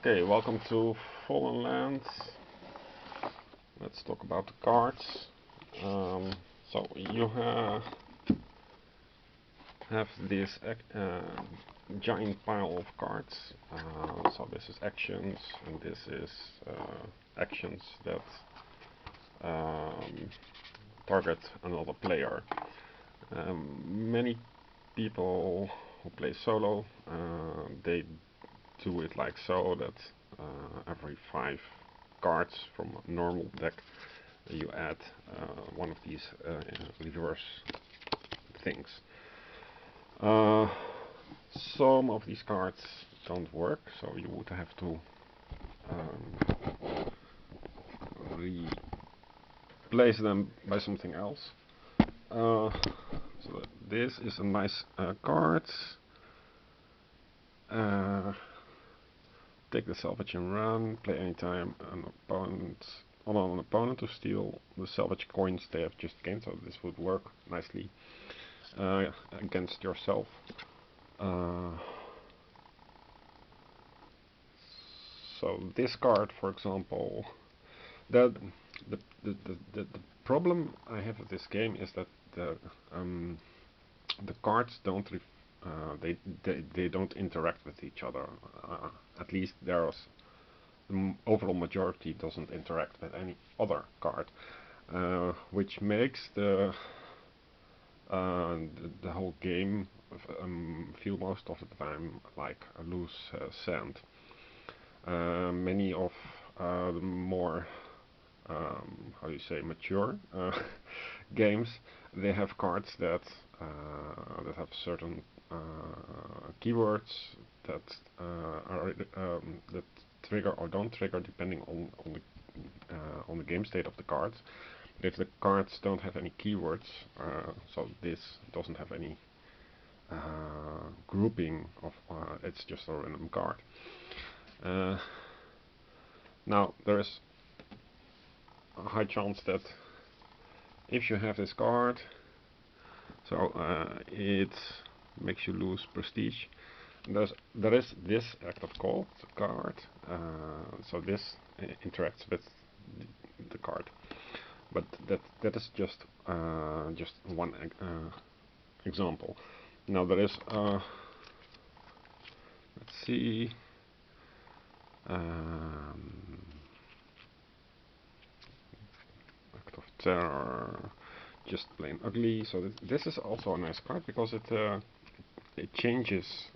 Okay, welcome to Fallen Lands. Let's talk about the cards. So you have this giant pile of cards. So this is actions, and this is actions that target another player. Many people who play solo, they do it like so that every 5 cards from a normal deck you add one of these reverse things. Some of these cards don't work, so you would have to replace them by something else. So this is a nice card. Take the salvage and run. Play anytime an opponent to steal the salvage coins they have just gained. So this would work nicely against yourself. So this card, for example, the problem I have with this game is that the cards don't they don't interact with each other. At least there's the overall majority doesn't interact with any other card, which makes the whole game feel most of the time like a loose sand. Many of the more how do you say, mature games, they have cards that have certain keywords that are that trigger or don't trigger depending on the game state of the cards. If the cards don't have any keywords, so this doesn't have any grouping of, it's just a random card. Now there is a high chance that if you have this card, so it makes you lose prestige. There is this act of call card, so this interacts with the card, but that is just one example. Now there is let's see. Act of terror, just plain ugly. So this is also a nice card because it changes.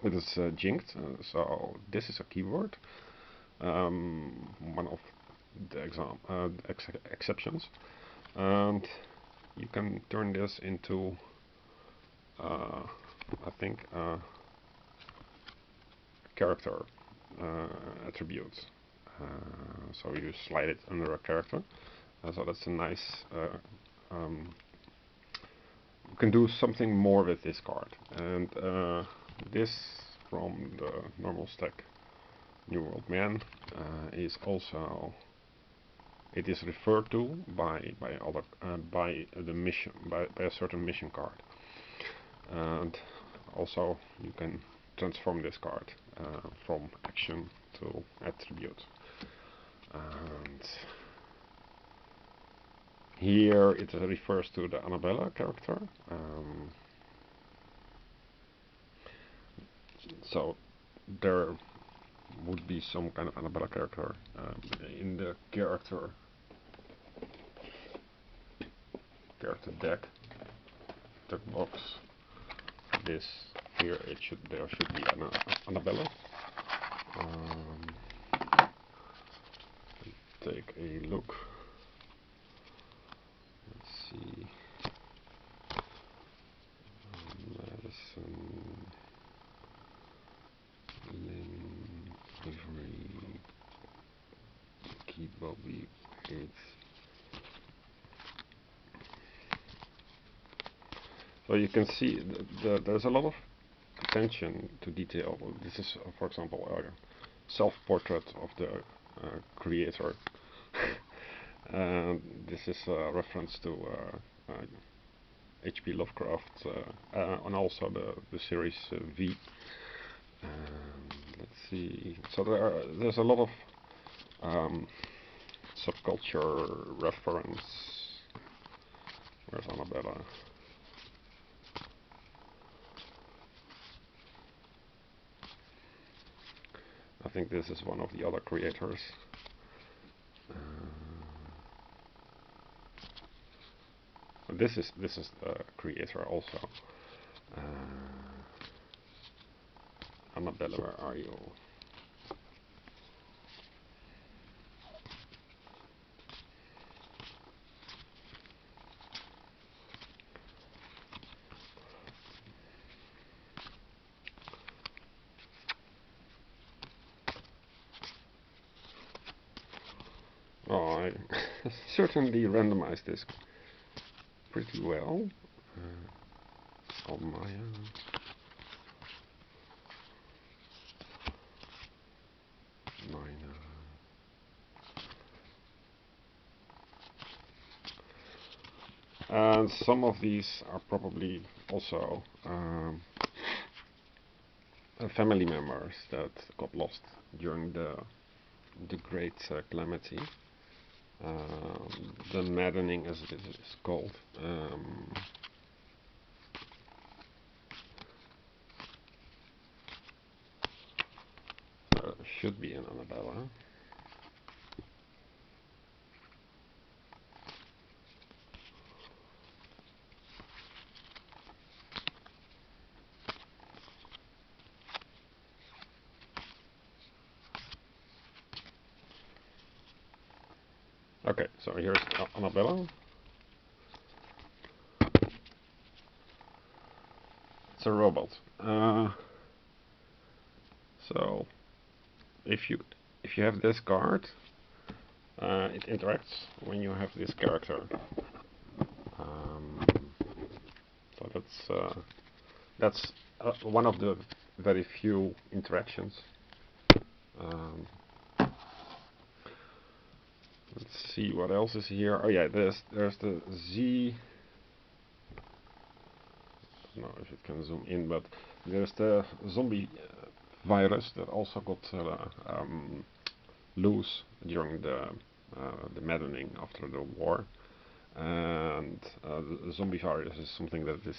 It is jinxed, so this is a keyword. One of the exceptions, and you can turn this into I think character attributes. So you slide it under a character. So that's a nice. You can do something more with this card, and this from the normal stack New World Man is also. It is referred to by other by the mission by a certain mission card, and also you can transform this card from action to attribute. And here it refers to the Annabella character. So there would be some kind of Annabella character in the character deck box. This here there should be an Annabella. Take a look. Let's see. Medicine, Lynn, Avery, Key Bobby, Gates. So you can see there's a lot of attention to detail. This is, for example, a self-portrait of the creator. This is a reference to H.P. Lovecraft and also the series V. Let's see. So there's a lot of subculture reference. Where's Annabella? I think this is one of the other creators. This is the creator also. Annabella, where are you? Oh, I certainly randomized this pretty well. On my mine. And some of these are probably also family members that got lost during the Great Calamity. The maddening, as it is called. Should be in Annabella. Okay, so here's Annabella. It's a robot. So if you have this card, it interacts when you have this character. So that's one of the very few interactions. Let's see what else is here. Oh yeah, there's the Z. I don't know if it can zoom in, but there's the zombie virus that also got loose during the maddening after the war. And the zombie virus is something that is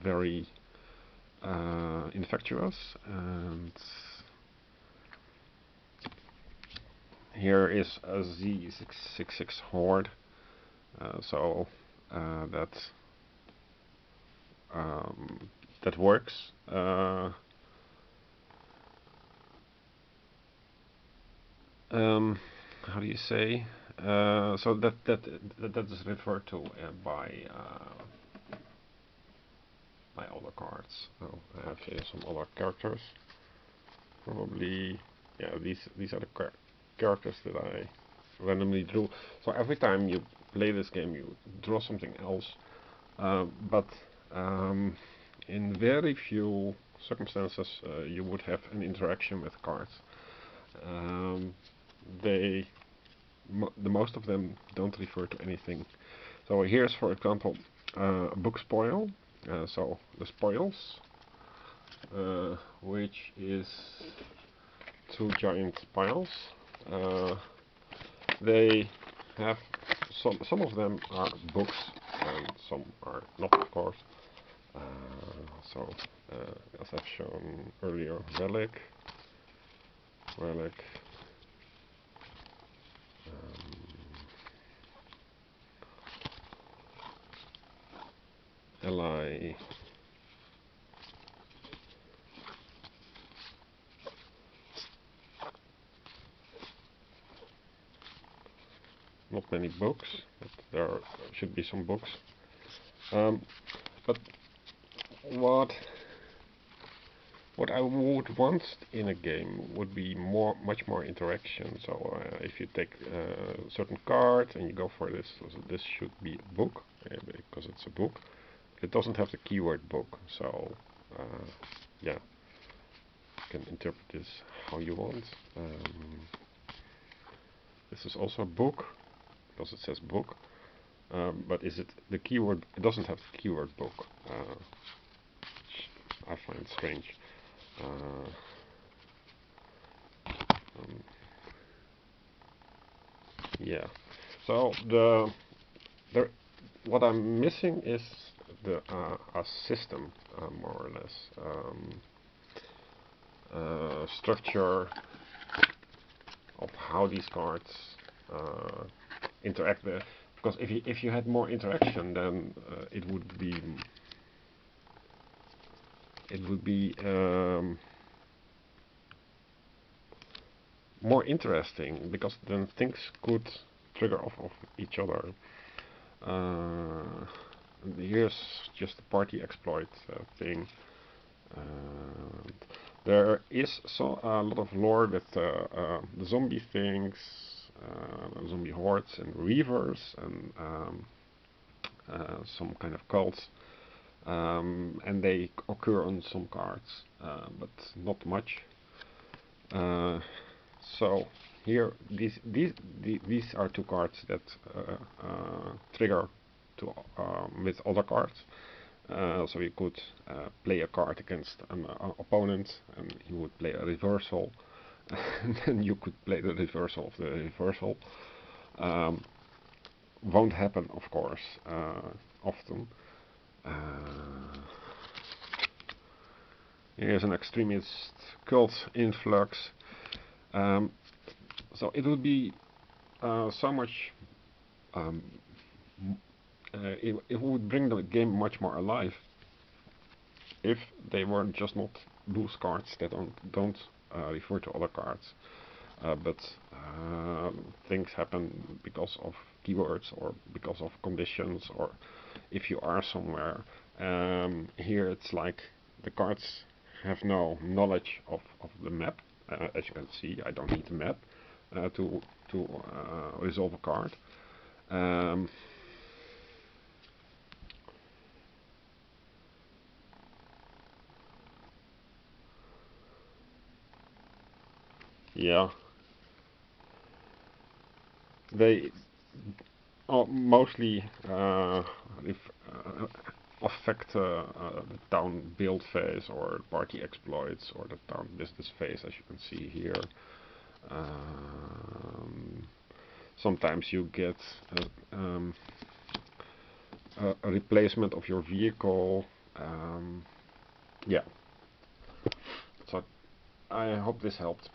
very infectious. And here is a Z666 horde. So that works. How do you say? So that is referred to by other cards. So I have here some other characters. Probably, yeah. These are the characters that I randomly drew. So every time you play this game, you draw something else. But in very few circumstances, you would have an interaction with cards. The most of them don't refer to anything. So here's, for example, a book spoil. So the spoils, which is two giant piles. They have some of them are books and some are not, of course. So as I've shown earlier, relic, ally, not many books, but there should be some books. But what I would want in a game would be much more interaction. So if you take a certain card and you go for this, so this should be a book, because it's a book. It doesn't have the keyword book, so yeah, you can interpret this how you want. This is also a book, because it says book. But is it the keyword? It doesn't have the keyword book, which I find strange. yeah. So what I'm missing is the a system, more or less, structure of how these cards interact with. Because if you had more interaction, then it would be more interesting, because then things could trigger off of each other. Here's just a party exploit thing. There is a lot of lore with the zombie things, zombie hordes and reavers, and some kind of cults, and they occur on some cards, but not much. So here, these are two cards that trigger to with other cards. So you could play a card against an opponent, and he would play a reversal, and then you could play the reversal of the reversal. Won't happen, of course, often. Here's an extremist cult influx. So it would be so much. Um, it would bring the game much more alive if they were just not loose cards that don't refer to other cards, but things happen because of keywords or because of conditions, or if you are somewhere. Here it's like the cards have no knowledge of the map. As you can see, I don't need the map to resolve a card. Um, yeah, they mostly if, affect the town build phase, or party exploits, or the town business phase, as you can see here. Um, Sometimes you get a replacement of your vehicle. Yeah, so I hope this helped.